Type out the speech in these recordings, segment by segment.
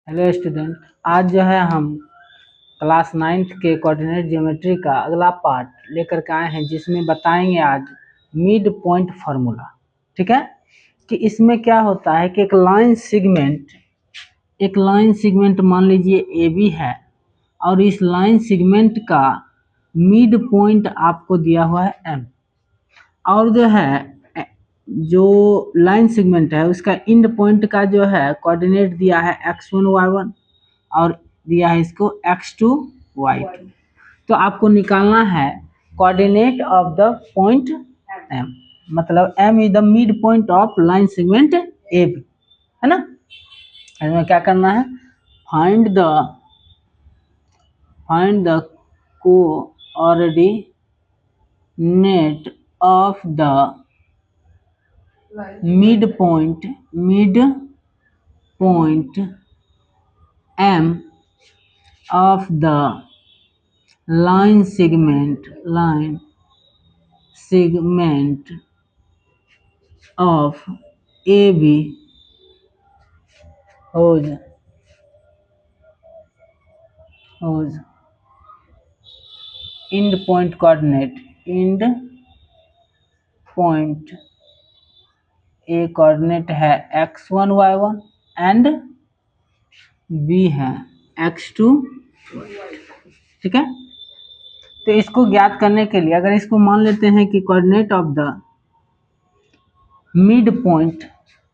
Hello student, आज जो है हम क्लास 9th के कोऑर्डिनेट ज्योमेट्री का अगला पार्ट लेकर के आए हैं, जिसमें बताएंगे आज मिड पॉइंट फार्मूला। ठीक है, कि इसमें क्या होता है कि एक लाइन सेगमेंट मान लीजिए ए बी है, और इस लाइन सेगमेंट का मिड पॉइंट आपको दिया हुआ है एम, और जो लाइन सेगमेंट है उसका एंड पॉइंट का जो है कोऑर्डिनेट दिया है x1 y1 और दिया है इसको x2 y2। तो आपको निकालना है coordinate of the point m, मतलब m is the mid point of line segment A B, है ना। इसमें क्या करना है, find the coordinate of the midpoint M of the line segment of AB whose end point A coordinate है x1 y1 and B है x2। ठीक है, तो इसको ज्ञात करने के लिए अगर इसको मान लेते हैं कि coordinate of the mid point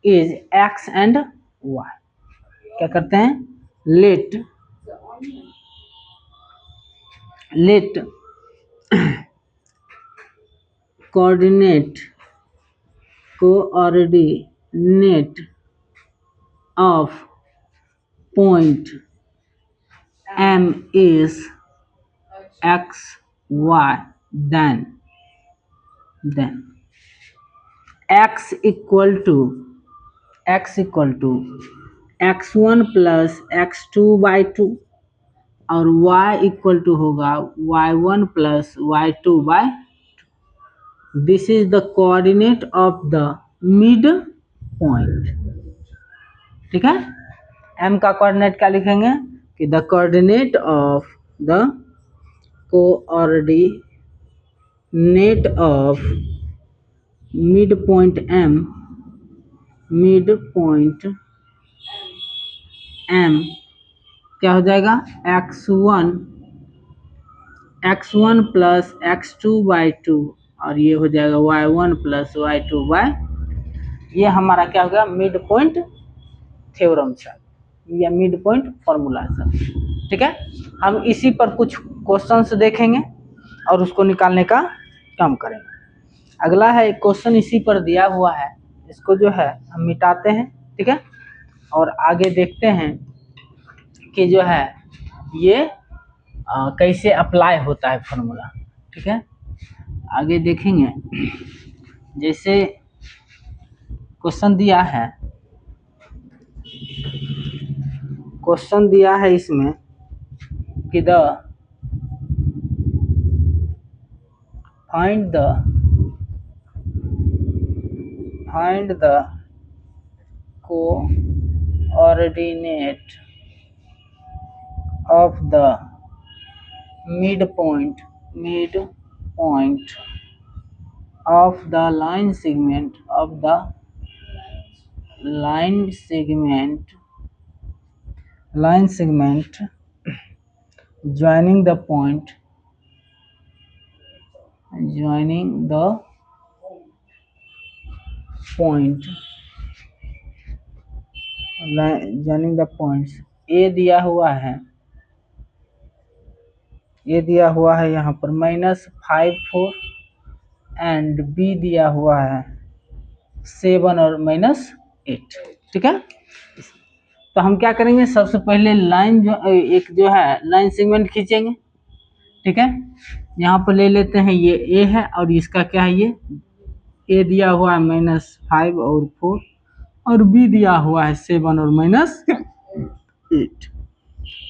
is x and y, क्या करते हैं, let coordinate of point M is x y, then x equal to x1 plus x2 by 2 और y इक्वल टू होगा y1 plus y2 by 2। This is the coordinate of the mid point. ठीक है, m का coordinate क्या लिखेंगे कि the coordinate of mid point m क्या हो जाएगा, x1 प्लस x2 बाई 2 और ये हो जाएगा y1 प्लस y2 बाई, ये हमारा क्या हो गया, मिड पॉइंट थ्योरम सर, या मिड पॉइंट फॉर्मूला सर। ठीक है, हम इसी पर कुछ क्वेश्चंस देखेंगे और उसको निकालने का काम करेंगे। अगला है एक क्वेश्चन इसी पर दिया हुआ है, इसको जो है हम मिटाते हैं। ठीक है, और आगे देखते हैं कि जो है ये कैसे अप्लाई होता है फॉर्मूला। ठीक है, आगे देखेंगे। जैसे क्वेश्चन दिया है इसमें कि find the coordinate of the mid point of the line segment joining the point A दिया हुआ है यहाँ पर -5 4 एंड B दिया हुआ है 7 और -8। ठीक है, तो हम क्या करेंगे, सबसे पहले लाइन जो है लाइन सेगमेंट खींचेंगे। ठीक है, यहाँ पर ले लेते हैं, ये A है और इसका क्या है, ये A दिया हुआ है -5 और 4 और B दिया हुआ है 7 और -8।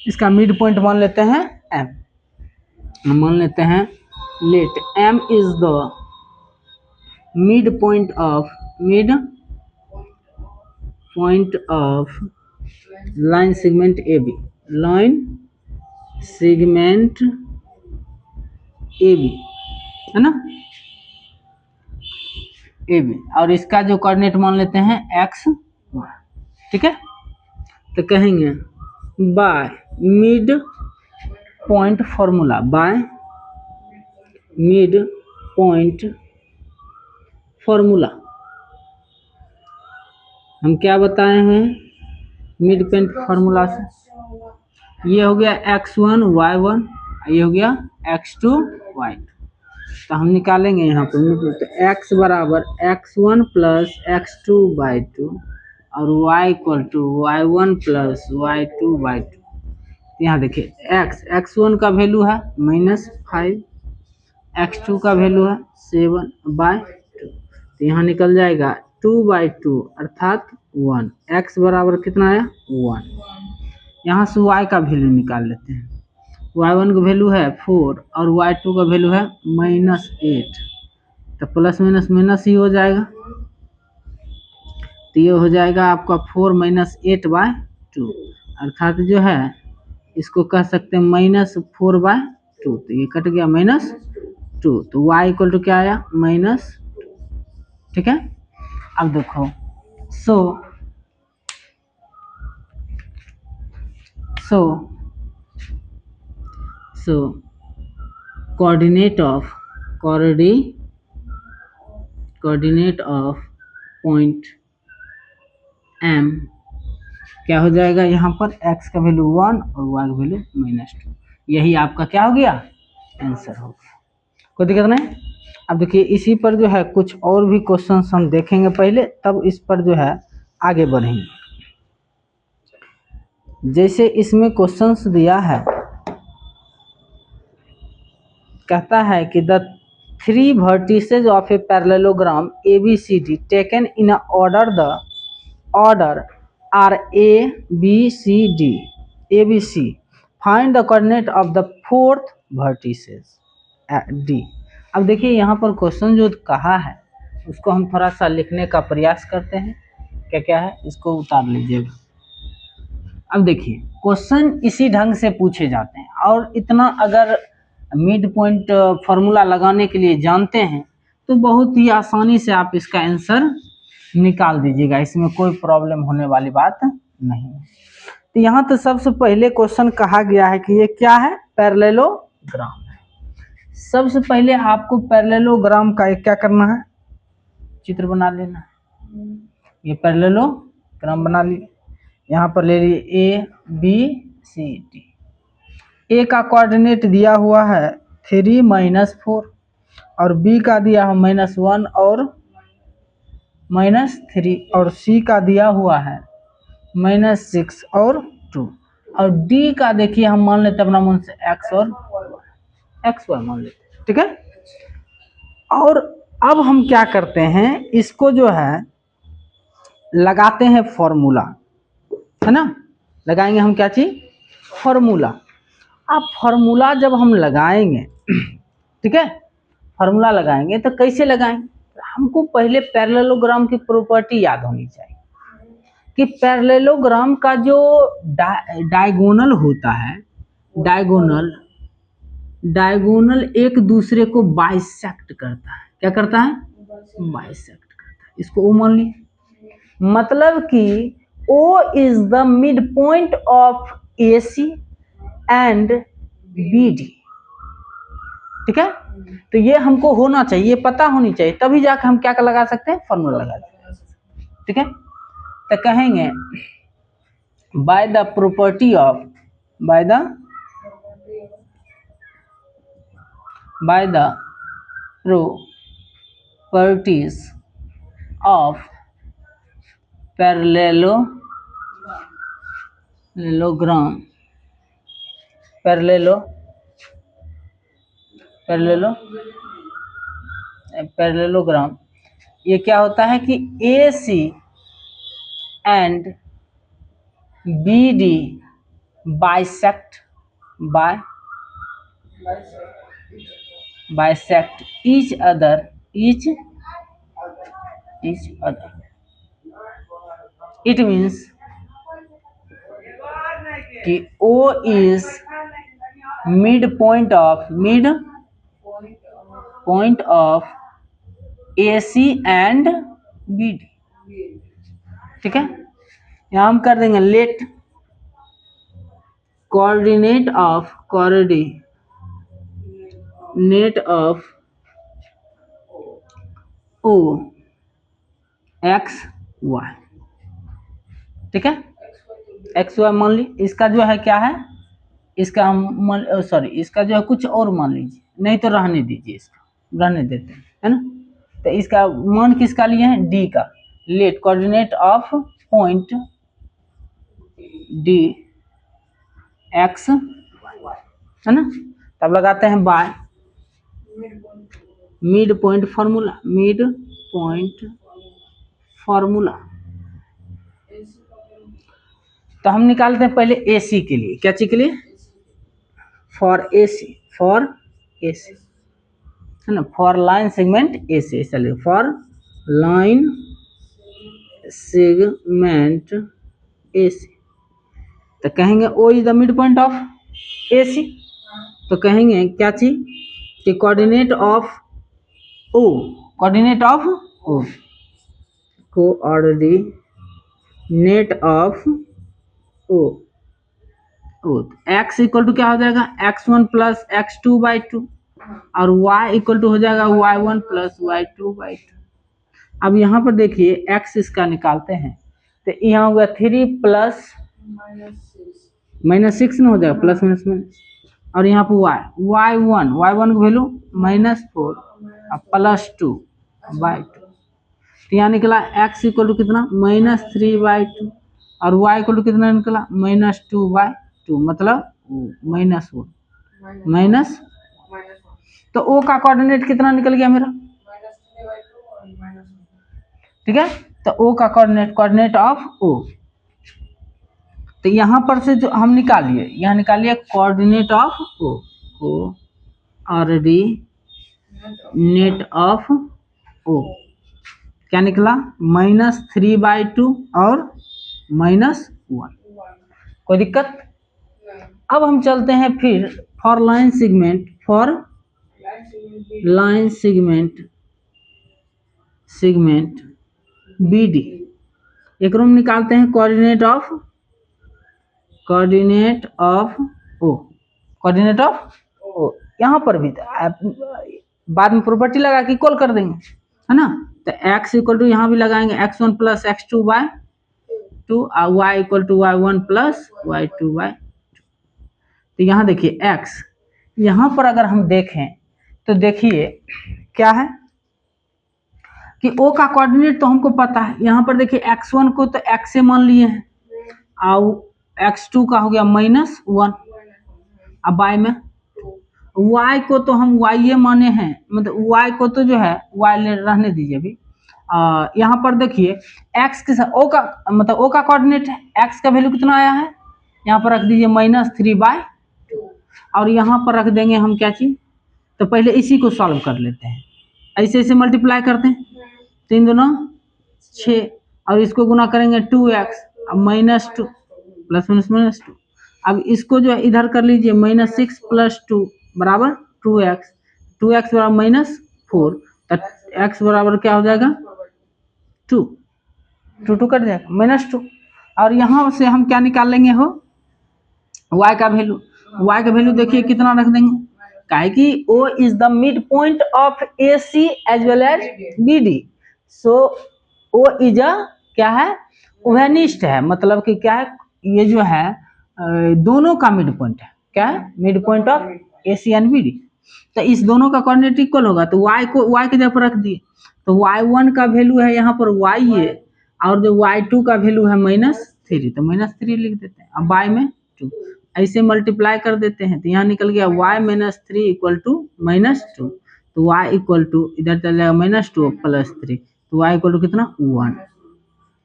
इसका मिड पॉइंट मान लेते हैं M, मान लेते हैं let M is the mid point of line segment A B, line segment A B है ना, ए बी, और इसका जो कोऑर्डिनेट मान लेते हैं एक्स वाई, ठीक है। तो कहेंगे by mid point formula, by mid point formula हम क्या बताए हैं मिड पॉइंट फॉर्मूला से, ये हो गया x1 y1, ये हो गया x2 y2, तो हम निकालेंगे यहाँ पर तो x बराबर x1 प्लस x2 बाई 2 और y equal to y1 plus y2 by 2। यहाँ देखिए x1 का वैल्यू है -5, x2 का वैल्यू है 7/2, तो यहाँ निकल जाएगा 2/2 अर्थात 1। x बराबर कितना आया 1। यहाँ से y का वैल्यू निकाल लेते हैं, y1 का वैल्यू है 4 और y2 का वैल्यू है -8, तो प्लस माइनस माइनस ही हो जाएगा, तो ये हो जाएगा आपका 4 - 8/2 अर्थात जो है इसको कह सकते हैं -4/2, तो ये कट गया -2, तो y इक्वल टू क्या आया -2, ठीक है। अब देखो सो कोऑर्डिनेट ऑफ पॉइंट M क्या हो जाएगा, यहाँ पर x का वैल्यू 1 और y का वैल्यू -2, यही आपका क्या हो गया आंसर हो गया, कोई दिक्कत नहीं। अब देखिए इसी पर जो है कुछ और भी क्वेश्चंस हम देखेंगे पहले, तब इस पर जो है आगे बढ़ेंगे। जैसे इसमें क्वेश्चंस दिया है, कहता है कि the 3 vertices of a parallelogram ABCD taken in a order are A B C D ABC, find the coordinate of the 4th vertices D। अब देखिए यहाँ पर क्वेश्चन जो कहा है उसको हम थोड़ा सा लिखने का प्रयास करते हैं, क्या क्या है इसको उतार लीजिएगा। अब देखिए क्वेश्चन इसी ढंग से पूछे जाते हैं, और इतना अगर मिड पॉइंट फार्मूला लगाने के लिए जानते हैं तो बहुत ही आसानी से आप इसका आंसर निकाल दीजिएगा, इसमें कोई प्रॉब्लम होने वाली बात नहीं है। तो यहाँ तो सबसे पहले क्वेश्चन कहा गया है कि ये क्या है पैरेललोग्राम है। सबसे पहले आपको पैरेललोग्राम का क्या करना है, चित्र बना लेना है। ये पैरेललोग्राम बना ली, यहाँ पर ले लिए A B C D। A का कोऑर्डिनेट दिया हुआ है 3 - 4 और B का दिया है -1 और -3 और C का दिया हुआ है -6 और 2 और D का देखिए हम मान लेते अपना मन से x और y मान लेते, ठीक है। और अब हम क्या करते हैं, इसको जो है लगाते हैं फॉर्मूला, है ना, लगाएंगे हम क्या चीज फॉर्मूला। अब फॉर्मूला जब हम लगाएंगे ठीक है, फॉर्मूला लगाएंगे तो कैसे लगाएंगे, हमको पहले पैरेललोग्राम की प्रॉपर्टी याद होनी चाहिए कि पैरेललोग्राम का जो डायगोनल होता है, डायगोनल एक दूसरे को बाइसेक्ट करता है, क्या करता है बाइसेक्ट करता है, इसको ओ मान ली, मतलब कि O is the mid point of AC and BD, ठीक है। तो ये हमको होना चाहिए, ये पता होनी चाहिए, तभी जाकर हम क्या लगा सकते हैं फॉर्मूला लगा सकते हैं, ठीक है। तो कहेंगे by the properties of parallelogram, ये क्या होता है कि AC and BD bisect each other, it means कि O is midpoint of AC and BD। ठीक है, यहाँ हम कर देंगे let coordinate of O X Y. ठीक है, एक्स वाई मान ली, इसका जो है क्या है, इसका हम सॉरी इसका जो है कुछ और मान लीजिए, नहीं तो रहने दीजिए, इसका रहने देते हैं, है ना। तो इसका मान किसका लिए हैं, डी का। Let coordinate of point D X, है ना। तब लगाते हैं बाय मिड पॉइंट फार्मूला। तो हम निकालते हैं पहले एसी के लिए, क्या चीज के लिए, फॉर एसी है ना, फॉर लाइन सेगमेंट एसी, चलिए फॉर लाइन सेगमेंट एसी। तो कहेंगे O is the mid point of AC, तो कहेंगे क्या चीज कि coordinate of O X equal to क्या हो जाएगा, x1 प्लस x2/2 और y इक्वल टू हो जाएगा y1 प्लस y2/2। अब यहाँ पर देखिए x इसका निकालते हैं, तो यहाँ होगा 3 प्लस -6 ना हो जाएगा, प्लस माइनस, और यहाँ पर y1 की वैल्यू -4 और +2/2। तो यहाँ निकला x इक्वल टू कितना, -3/2 और y इक्वल टू कितना निकला, -2/2, मतलब -1 तो O का कोऑर्डिनेट कितना निकल गया मेरा, ठीक है। तो O का कोऑर्डिनेट ऑफ O, तो यहाँ पर से जो हम निकालिए, यहाँ निकालिए coordinate of O, coordinate of O क्या निकला, -3/2 और -1। कोई दिक्कत। अब हम चलते हैं फिर फॉर लाइन सेगमेंट BD। एक रूम निकालते हैं कोऑर्डिनेट ऑफ O। यहाँ पर भी बाद में प्रॉपर्टी लगा के इक्वल कर देंगे, है ना। तो x इक्वल टू यहाँ भी लगाएंगे x1 प्लस x2/2 और y equal to y1 plus y2/2। तो यहाँ देखिए x, यहाँ पर अगर हम देखें तो देखिए क्या है कि O का कोऑर्डिनेट तो हमको पता है, यहाँ पर देखिए x1 को तो x से मान लिए हैं और x2 का हो गया -1, अब y में y को तो हम y माने हैं, मतलब y को तो जो है y रहने दीजिए अभी। यहाँ पर देखिए x के साथ O का मतलब O का कोऑर्डिनेट है, x का वैल्यू कितना आया है, यहाँ पर रख दीजिए -3/2 और यहाँ पर रख देंगे हम क्या चीज, तो पहले इसी को सॉल्व कर लेते हैं, ऐसे मल्टीप्लाई करते हैं, 3 दूना 6 और इसको गुना करेंगे 2x -2 प्लस -2। अब इसको जो है इधर कर लीजिए, -6 + 2 बराबर 2x बराबर -4, तो x बराबर क्या हो जाएगा 2 कट जाएगा -2। और यहाँ से हम क्या निकाल लेंगे हो, y का वैल्यू देखिए कितना रख देंगे, काहे कि O is the mid point of AC as well as BD, so O is a क्या है, ओवेनिस्ट है, मतलब कि क्या है, ये जो है दोनों का मिड पॉइंट है, क्या है, mid point of AC and BD। तो इस दोनों का कोऑर्डिनेट इक्वल होगा, तो y के जगह पर रख दिए, तो y1 का वैल्यू है यहाँ पर y है और जो y2 का वैल्यू है -3, तो -3 लिख देते हैं, अब y में 2 ऐसे मल्टीप्लाई कर देते हैं, तो यहाँ निकल गया y -3 इक्वल टू -2, तो y इक्वल टू इधर चल जाएगा -2 + 3, तो y इक्वल टू कितना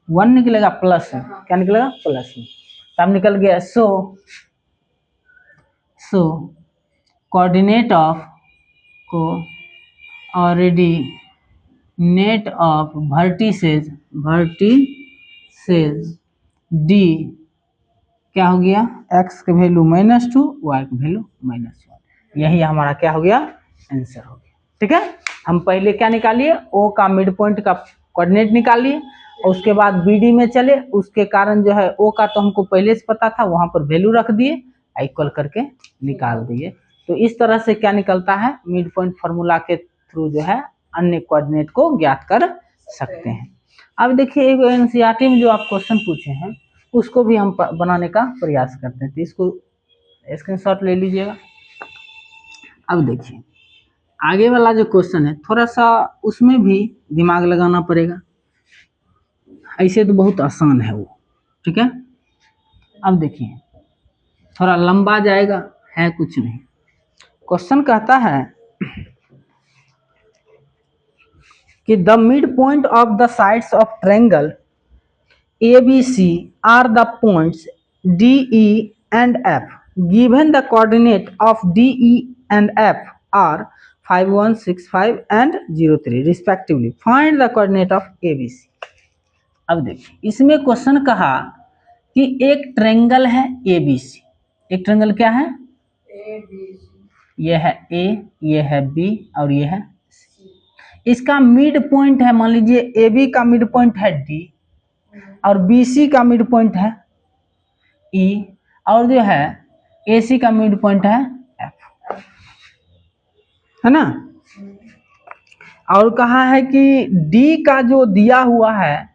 1 निकलेगा, प्लस क्या निकलेगा प्लस, तब निकल गया सो कोऑर्डिनेट ऑफ वर्टिसेस D क्या हो गया, x का वैल्यू -2, y का वैल्यू -1। यही हमारा क्या हो गया, आंसर हो गया। ठीक है, हम पहले क्या निकालिए, O का मिड पॉइंट का कोऑर्डिनेट निकालिए और उसके बाद BD में चले, उसके कारण जो है O का तो हमको पहले से पता था, वहां पर वैल्यू रख दिए, इक्वल करके निकाल दिए। तो इस तरह से क्या निकलता है, मिड पॉइंट फार्मूला के थ्रू जो है अन्य कोऑर्डिनेट को ज्ञात कर सकते हैं। अब देखिए एक एनसीईआरटी में जो आप क्वेश्चन पूछे हैं उसको भी हम बनाने का प्रयास करते हैं, तो इसको स्क्रीनशॉट ले लीजिएगा। अब देखिए आगे वाला जो क्वेश्चन है थोड़ा सा उसमें भी दिमाग लगाना पड़ेगा, ऐसे तो बहुत आसान है वो। ठीक है, अब देखिए थोड़ा लंबा जाएगा, है कुछ नहीं। क्वेश्चन कहता है कि the mid point of the sides of triangle ABC are the points DE and F. Given the coordinate of DE and F are 5, 1, 6, 5 and 0, 3 respectively. Find the coordinate of ABC. अब देखिए इसमें question कहा कि एक triangle है ABC। एक triangle क्या है, ये है A, ये है B और ये है C। इसका मिड पॉइंट है, मान लीजिए AB का मिड पॉइंट है D और BC का मिड पॉइंट है E और जो है AC का मिड पॉइंट है F, है ना। और कहा है कि D का जो दिया हुआ है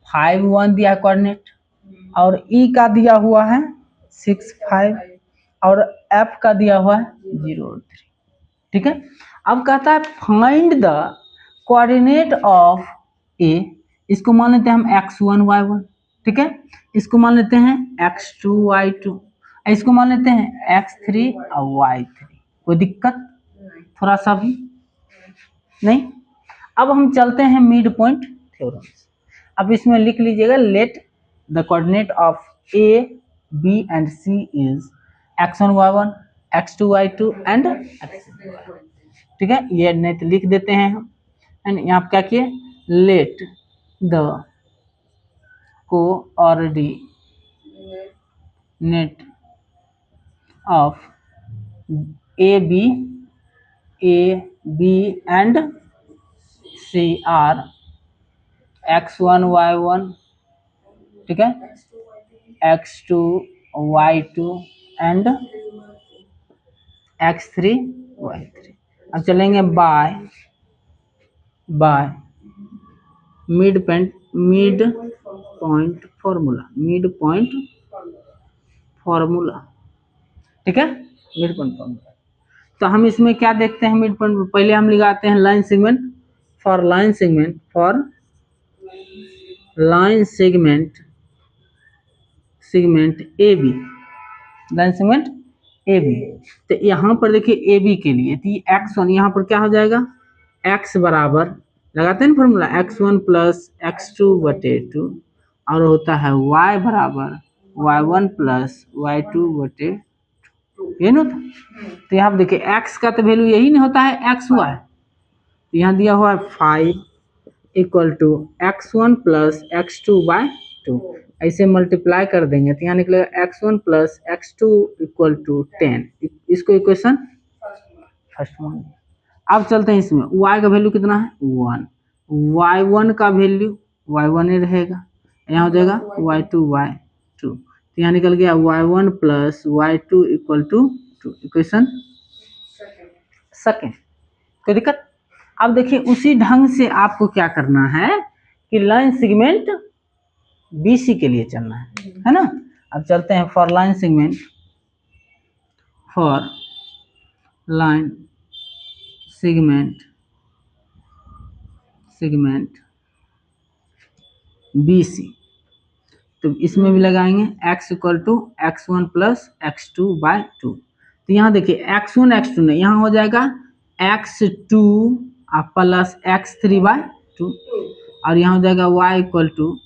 5, 1 दिया है कोऑर्डिनेट और E का दिया हुआ है 6, 5 और F का दिया हुआ है 0, 3। ठीक है, अब कहता है find the coordinate of A। इसको मान लेते हैं हम x1 y1। ठीक है, इसको मान लेते हैं x2 y2, इसको मान लेते हैं x3 और y3। कोई दिक्कत थोड़ा सा भी नहीं। अब हम चलते हैं मिड पॉइंट थ्योरम से। अब इसमें लिख लीजिएगा, late the coordinate of A, B and C is x1 y1, x2 y2 and x3 y1। ठीक है, ये नहीं तो लिख देते हैं हम, एंड यहाँ पे क्या किए, let the coordinate of A, B and C are x1 y1, ठीक है, x2 y2 and x3 y3। अब चलेंगे बाय मिड पॉइंट फॉर्मूला। ठीक है, मिड पॉइंट फॉर्मूला। तो हम इसमें क्या देखते हैं, मिड पॉइंट पहले हम लगाते हैं line segment AB, line segment AB। तो यहाँ पर देखिए AB के लिए तो x1 यहाँ पर क्या हो जाएगा, x बराबर लगाते हैं ना फॉर्मूला, x1 प्लस x2 बटे 2 और होता है y बराबर y1 प्लस y2 बटे 2, ये ना था। तो यहाँ देखिए x का तो वैल्यू यही नहीं होता है xy, तो यहाँ दिया हुआ है 5 equal to x1 plus x2 by 2, ऐसे मल्टीप्लाई कर देंगे तो यहाँ निकलेगा x1 plus x2 equal to 10। इसको इक्वेशन फर्स्ट मान। अब चलते हैं इसमें, y का वैल्यू कितना है 1, y1 का वैल्यू y1 ही रहेगा, यहाँ हो जाएगा y2 बाय 2, तो यहाँ निकल गया y1 plus y2 equal to 2, equation second. कोई दिक्कत। अब देखिए उसी ढंग से आपको क्या करना है कि लाइन सेगमेंट BC के लिए चलना है ना। अब चलते हैं फॉर लाइन सेगमेंट BC। तो इसमें भी लगाएंगे x equal to x1 plus x2 by 2। तो यहाँ देखिए x1 x2 नहीं, यहाँ हो जाएगा x2 प्लस x3 बाय 2 और यहाँ हो जाएगा y equal to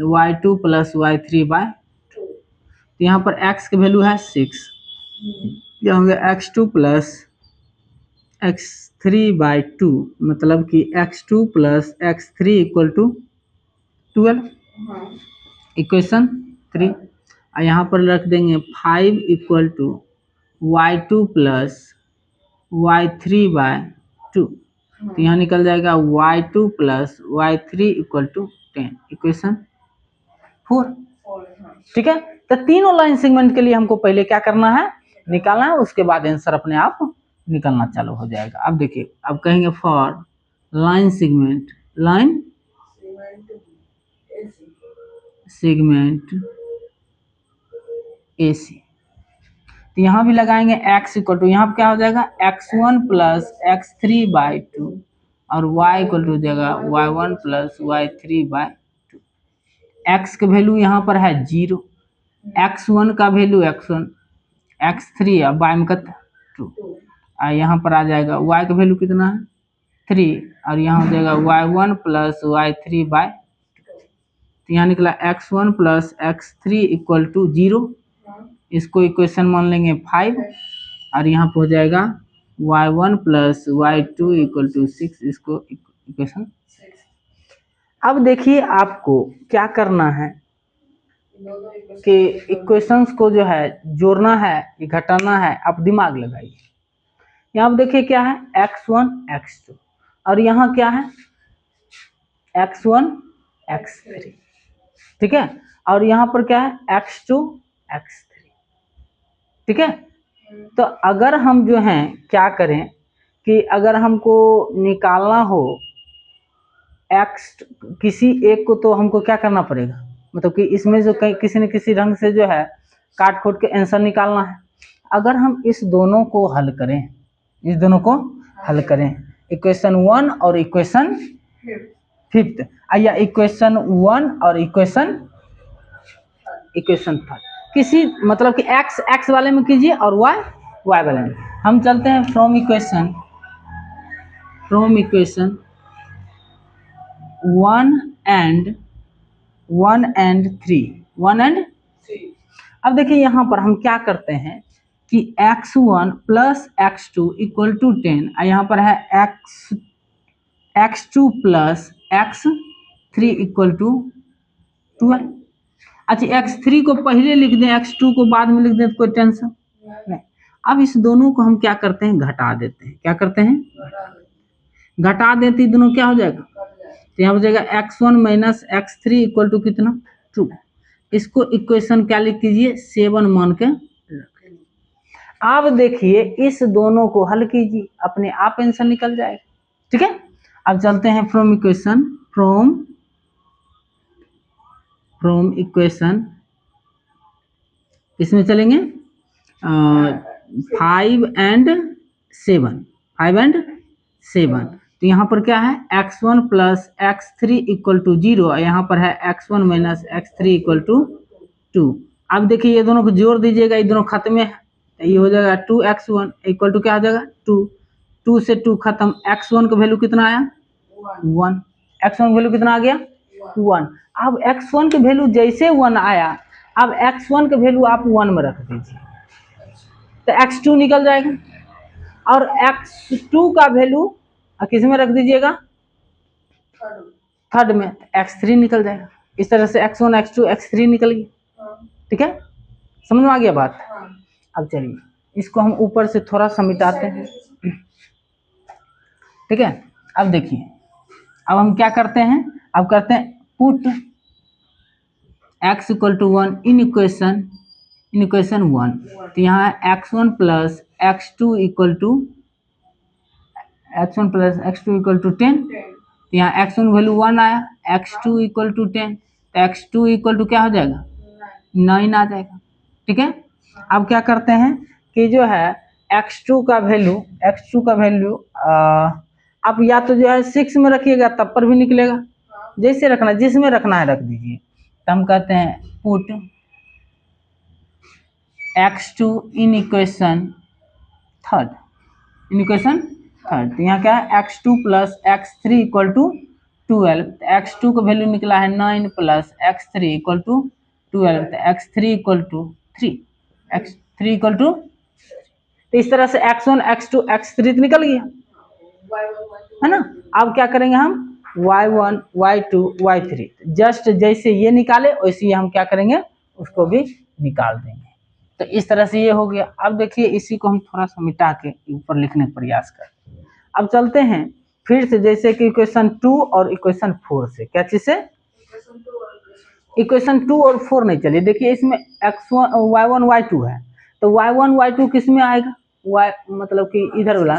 y2 plus y3 by 2। तो यहाँ पर x की वैल्यू है 6, यहाँ होंगे x2 प्लस x3 बाय 2, मतलब कि x2 plus x3 equal to 12। Equation 3। और यहाँ पर रख देंगे 5 equal to y2 plus y3/2। तो यहाँ निकल जाएगा y2 plus y3 equal to 10, equation 4। ठीक है, तो तीनों लाइन सेगमेंट के लिए हमको पहले क्या करना है, निकालना है, उसके बाद आंसर अपने आप निकलना चालू हो जाएगा। अब देखिए, अब कहेंगे for line segment, line segment AC। तो यहाँ भी लगाएंगे x इक्वल टू, यहाँ पर क्या हो जाएगा x1 प्लस x3/2 और y इक्वल टू हो जाएगा y1 प्लस y3/2। x का वैल्यू यहाँ पर है 0, x1 का वैल्यू x1, x3 और y में का 2, और यहाँ पर आ जाएगा y का वैल्यू कितना है 3 और यहाँ हो जाएगा y1 प्लस y3/2। तो यहाँ निकला x1 plus x3 equal to 0, इसको इक्वेशन मान लेंगे 5 और यहाँ पे हो जाएगा y1 plus y2 equal to 6, इसको इक्वेशन 6। अब देखिए आपको क्या करना है कि इक्वेशंस को जो है जोड़ना है या घटाना है, आप दिमाग लगाइए। यहाँ पे देखिए क्या है x1 x2 और यहाँ क्या है x1 x3, ठीक है, और यहाँ पर क्या है x2 x3, ठीक है। तो अगर हम जो हैं क्या करें कि अगर हमको निकालना हो x किसी एक को, तो हमको क्या करना पड़ेगा, मतलब कि इसमें जो किसी न किसी ढंग से जो है काट खोट के आंसर निकालना है। अगर हम इस दोनों को हल करें, इस दोनों को हल करें, इक्वेशन 1 और इक्वेशन 5th, या इक्वेशन 1 और इक्वेशन 3rd, किसी मतलब कि x वाले में कीजिए और y वाले में। हम चलते हैं फ्रॉम इक्वेशन 1 and 3। अब देखिए यहाँ पर हम क्या करते हैं कि x1 plus x2 equal to 10, और यहाँ पर है x2 plus x3 equal to 12। अच्छा, x3 को पहले लिख दें, x2 को बाद में लिख दें, तो कोई टेंशन नहीं। अब इस दोनों को हम क्या करते हैं, घटा देते हैं। क्या करते हैं, घटा देते, दोनों क्या हो जाएगा, तो यहाँ हो जाएगा x1 minus x3 equal to कितना 2। इसको इक्वेशन क्या लिख दीजिए 7 मान के। अब देखिए इस दोनों को हल कीजिए, अपने आप आंसर निकल जाएगा, ठीक है। अब चलते हैं फ्रॉम इक्वेशन इसमें चलेंगे 5 and 7। तो यहाँ पर क्या है x1 plus x3 equal to 0 और यहाँ पर है x1 minus x3 equal to 2। अब देखिए ये दोनों को जोड़ दीजिएगा, ये दोनों खत्म है, ये हो जाएगा 2x1 इक्वल टू क्या हो जाएगा 2 से 2 खत्म, x1 का वैल्यू कितना आया 1, x1 का वैल्यू कितना आ गया 1। अब x1 का वैल्यू जैसे 1 आया, अब x1 का वैल्यू आप 1 में रख दीजिए तो x2 निकल जाएगा, और x2 का वैल्यू किस में रख दीजिएगा थर्ड में, x3 निकल जाएगा। इस तरह से x1 x2 x3 निकल गया, ठीक है, समझ में आ गया बात। अब चलिए इसको हम ऊपर से थोड़ा सा मिटाते हैं, ठीक है। अब देखिए अब हम क्या करते हैं, अब करते हैं put x equal to 1 in equation 1। तो यहाँ है x1 plus x2 equal to 10। तो यहाँ x1 वैल्यू 1 आया, x2 इक्वल टू 10, तो x2 इक्वल टू क्या हो जाएगा 9 आ जाएगा, ठीक है। अब क्या करते हैं कि जो है x2 का वैल्यू आप या तो जो है 6 में रखिएगा तब पर भी निकलेगा, जैसे रखना, जिसमें रखना है रख दीजिए। तो हम कहते हैं put x2 in equation 3rd। तो यहाँ क्या है x2 plus x3 equal to 12। x2 का वैल्यू निकला है 9 प्लस x3 इक्वल टू 12, तो x3 equal to 3, x3 equal to, तो इस तरह से x1 x2 x3 निकल गया, है ना। अब क्या करेंगे हम y1 y2 y3। जस्ट जैसे ये निकाले वैसे ही हम क्या करेंगे उसको भी निकाल देंगे। तो इस तरह से ये हो गया। अब देखिए इसी को हम थोड़ा सा मिटा के ऊपर लिखने का प्रयास करें। अब चलते हैं फिर से, जैसे कि इक्वेशन 2 और इक्वेशन 4 से। क्या चीज से? इक्वेशन 2 और 4 नहीं, चलिए देखिए इसमें x1 y1 y2 है, तो y1 y2 किस में आएगा? y मतलब कि इधर वाला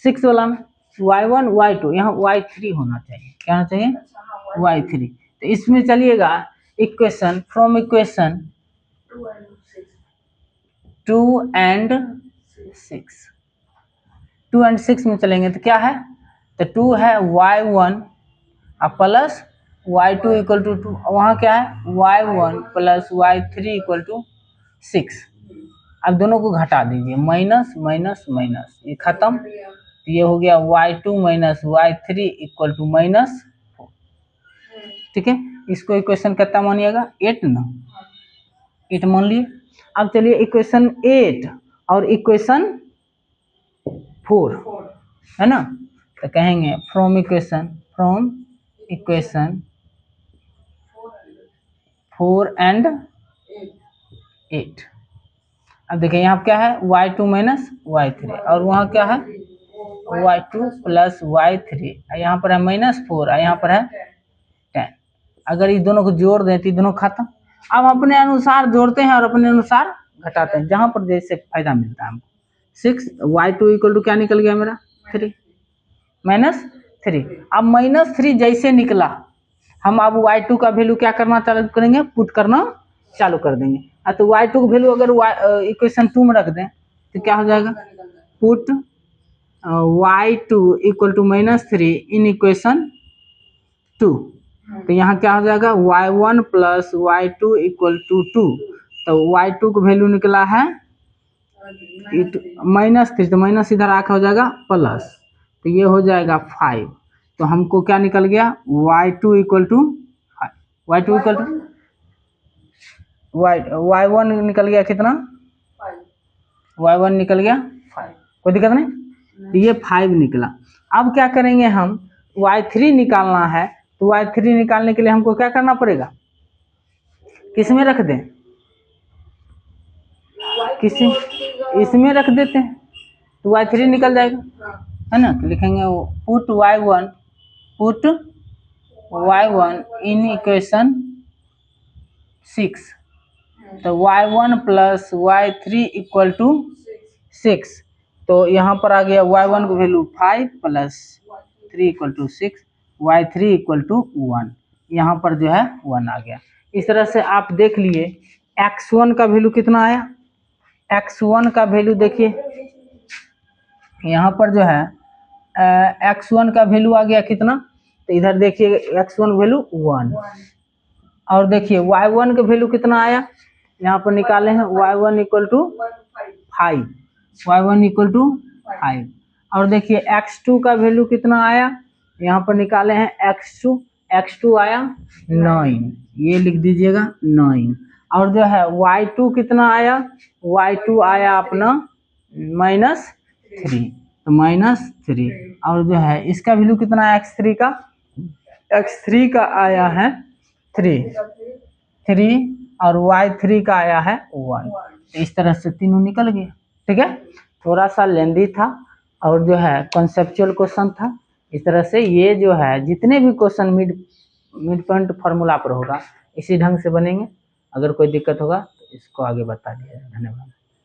6 वाला में y1 y2, यहाँ y3 होना चाहिए। क्या होना चाहिए? y3। तो इसमें चलिएगा इक्वेशन फ्रॉम इक्वेशन 2 एंड 6 में चलेंगे तो क्या है? तो 2 है y1 plus y2 equal to 2, वहाँ क्या है y1 plus y3 equal to 6। अब दोनों को घटा दीजिए, माइनस माइनस माइनस, ये खत्म। तो ये हो गया y2 minus y3 equal to minus 4। ठीक है, इसको इक्वेशन कितना मानिएगा? 8 ना, 8 मान लिए। अब चलिए इक्वेशन 8 और इक्वेशन 4 है ना, तो कहेंगे फ्रॉम इक्वेशन 4 एंड 8। अब देखिए यहाँ क्या है y2 माइनस y3 और वहाँ क्या है y2 प्लस y3, यहाँ पर है माइनस 4 और यहाँ पर है 10। अगर इस दोनों को जोड़ दें तो दोनों खत्म। अब अपने अनुसार जोड़ते हैं और अपने अनुसार घटाते हैं, जहाँ पर जैसे फायदा मिलता है हमको। 6 y2 इक्वल टू क्या निकल गया मेरा? 3 माइनस 3। अब माइनस 3 जैसे निकला, हम अब y2 का वैल्यू क्या करना चालू करेंगे? पुट करना चालू कर देंगे। तो y2 का वैल्यू अगर इक्वेशन 2 में रख दें तो क्या हो जाएगा? Put y2 equal to minus 3 in equation 2। तो यहाँ क्या हो जाएगा? y1 plus y2 equal to 2। तो y2 का वैल्यू निकला है माइनस 3, तो माइनस इधर आकर हो जाएगा प्लस, तो ये हो जाएगा 5। तो हमको क्या निकल गया? y2 equal to 5, y2 equal to y1 निकल गया कितना? y1 निकल गया 5, कोई दिक्कत नहीं। तो ये 5 निकला। अब क्या करेंगे हम? y3 निकालना है, तो y3 निकालने के लिए हमको क्या करना पड़ेगा? किस में रख दें? किसी इसमें रख देते हैं तो y3 निकल जाएगा, है ना। तो लिखेंगे पुट y1 इन इक्वेशन 6। तो y1 plus y3 equal to 6। तो यहाँ पर आ गया y1 का value 5 plus 3 equal to 6, y3 equal to 1। यहाँ पर जो है 1 आ गया। इस तरह से आप देख लिए x1 का वैल्यू कितना आया? x1 का वैल्यू देखिए यहाँ पर जो है x1 का वैल्यू आ गया कितना? तो इधर देखिए x1 वैल्यू 1, और देखिए y1 का वैल्यू कितना आया? यहाँ पर निकाले हैं y1 equal to 5, y1 equal to 5। और देखिए x2 का वैल्यू कितना आया? यहाँ पर निकाले हैं x2 आया 9, ये लिख दीजिएगा 9। और जो है y2 कितना आया? y2 आया अपना -3, तो -3। और जो है इसका वैल्यू कितना है? x3 का आया है 3 और y3 का आया है 1। तो इस तरह से तीनों निकल गए। ठीक है, थोड़ा सा लेंदी था और जो है कॉन्सेप्चुअल क्वेश्चन था। इस तरह से ये जो है जितने भी क्वेश्चन मिड पॉइंट फार्मूला पर होगा इसी ढंग से बनेंगे। अगर कोई दिक्कत होगा तो इसको आगे बता दिया। धन्यवाद।